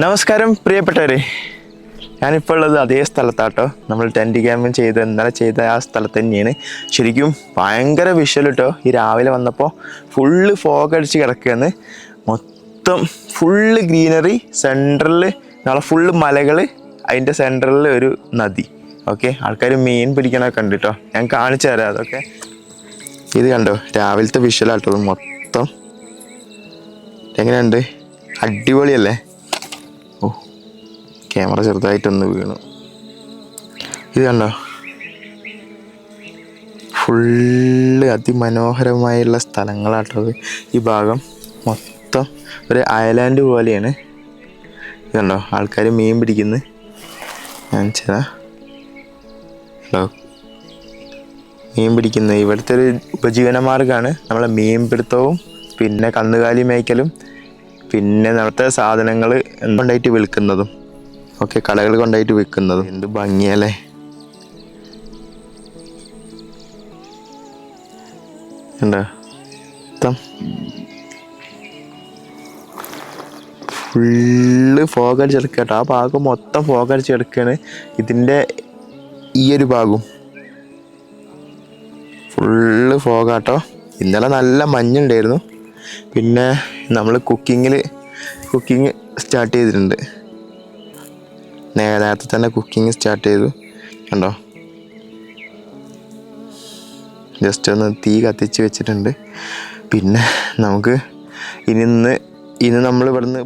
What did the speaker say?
നമസ്കാരം പ്രിയപ്പെട്ടവരെ, ഞാനിപ്പോൾ ഉള്ളത് അതേ സ്ഥലത്താട്ടോ. നമ്മൾ ടെൻറ്റ് ക്യാമ്പ് ഇന്നലെ ചെയ്ത ആ സ്ഥലത്ത് തന്നെയാണ്. ശരിക്കും ഭയങ്കര വിഷ്വൽ കേട്ടോ. ഈ രാവിലെ വന്നപ്പോൾ ഫുള്ള് ഫോഗ് അടിച്ച് കിടക്കുകയാണ്. മൊത്തം ഫുള്ള് ഗ്രീനറി, സെൻട്രലിൽ നാളെ ഫുള്ള് മലകൾ, അതിൻ്റെ സെൻട്രലിൽ ഒരു നദി. ഓക്കെ, ആൾക്കാർ മീൻ പിടിക്കണമൊക്കെ ഉണ്ട് കേട്ടോ. ഞാൻ കാണിച്ചു തരാം അതൊക്കെ. ഇത് കണ്ടോ, രാവിലത്തെ വിഷ്വലാട്ടോ മൊത്തം. എങ്ങനെയുണ്ട്? അടിപൊളിയല്ലേ? ഓ, ക്യാമറ ചെറുതായിട്ടൊന്ന് വീണു. ഇത് കണ്ടോ, ഫുള്ള് അതിമനോഹരമായുള്ള സ്ഥലങ്ങളാട്ടത്. ഈ ഭാഗം മൊത്തം ഒരു ഐലാൻഡ് പോലെയാണ്. ഇത് കണ്ടോ, ആൾക്കാർ മീൻ പിടിക്കുന്നു. ഞാൻ ഹലോ, മീൻ പിടിക്കുന്നത് ഇവിടുത്തെ ഒരു ഉപജീവനമാർഗ്ഗമാണ്. നമ്മളെ മീൻ പിടുത്തവും പിന്നെ കന്നുകാലി മേയ്ക്കലും പിന്നെ നേരത്തെ സാധനങ്ങൾ കൊണ്ടായിട്ട് വിൽക്കുന്നതും ഒക്കെ, കടകൾ കൊണ്ടായിട്ട് വിൽക്കുന്നതും. എന്ത് ഭംഗിയല്ലേ! എന്താ ഫുള്ള് ഫോഗ് അടിച്ചെടുക്കുക കേട്ടോ. ആ ഭാഗം മൊത്തം ഫോഗ് അടിച്ചെടുക്കുകയാണ്. ഇതിൻ്റെ ഈ ഒരു ഭാഗം ഫുള്ള് ഫോഗാട്ടോ. ഇന്നലെ നല്ല മഞ്ഞുണ്ടായിരുന്നു. പിന്നെ നമ്മൾ കുക്കിംഗ് സ്റ്റാർട്ട് ചെയ്തിട്ടുണ്ട്. നേരത്തെ തന്നെ കുക്കിംഗ് സ്റ്റാർട്ട് ചെയ്തു. കണ്ടോ, ജസ്റ്റ് ഒന്ന് തീ കത്തിച്ച് വെച്ചിട്ടുണ്ട്. പിന്നെ നമുക്ക് ഇന്ന് നമ്മൾ ഇവിടുന്ന്